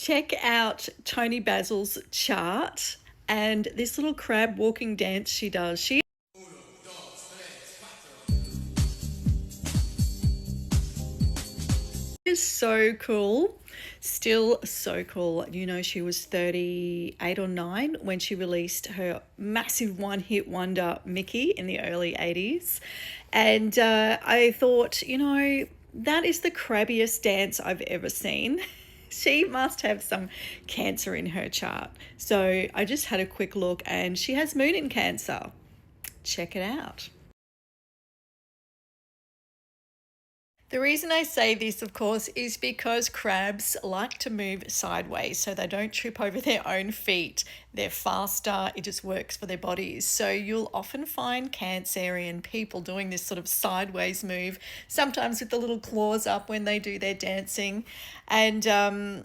Check out Toni Basil's chart and this little crab walking dance she does. She is so cool. Still so cool. You know, she was 38 or 9 when she released her massive one-hit wonder, Mickey, in the early 80s. And I thought, you know, that is the crabbiest dance I've ever seen. She must have some Cancer in her chart. So I just had a quick look and she has Moon in Cancer. Check it out. The reason I say this, of course, is because crabs like to move sideways so they don't trip over their own feet. They're faster, it just works for their bodies. So you'll often find Cancerian people doing this sort of sideways move, sometimes with the little claws up when they do their dancing. And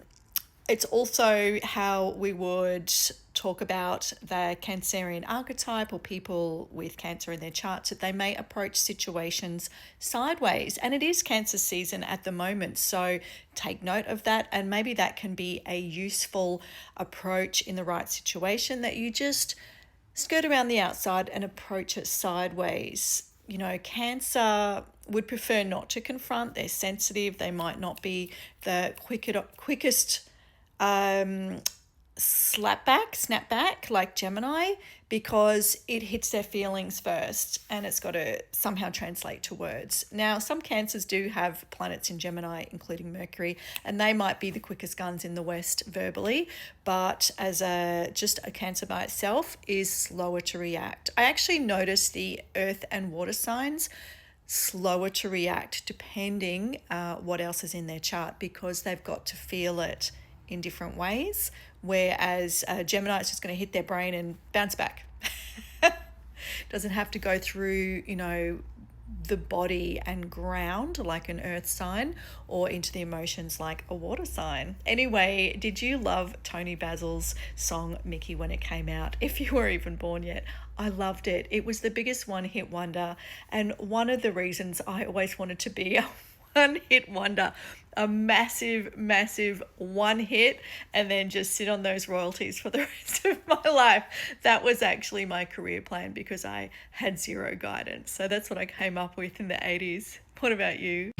it's also how we would talk about the Cancerian archetype or people with Cancer in their charts, that they may approach situations sideways. And it is Cancer season at the moment, so take note of that, and maybe that can be a useful approach in the right situation, that you just skirt around the outside and approach it sideways. You know, Cancer would prefer not to confront. They're sensitive. They might not be the quickest snapback like Gemini, because it hits their feelings first and it's got to somehow translate to words. Now, some Cancers do have planets in Gemini, including Mercury, and they might be the quickest guns in the West verbally, but as just a Cancer by itself is slower to react. I actually noticed the earth and water signs slower to react depending what else is in their chart, because they've got to feel it in different ways, whereas Gemini is just going to hit their brain and bounce back. Doesn't have to go through, you know, the body and ground like an earth sign, or into the emotions like a water sign. Anyway, did you love Toni Basil's song Mickey when it came out? If you were even born yet, I loved it. It was the biggest one-hit wonder, and one of the reasons I always wanted to be a one-hit wonder, a massive one hit, and then just sit on those royalties for the rest of my life. That was actually my career plan, because I had zero guidance. So that's what I came up with in the 80s. What about you?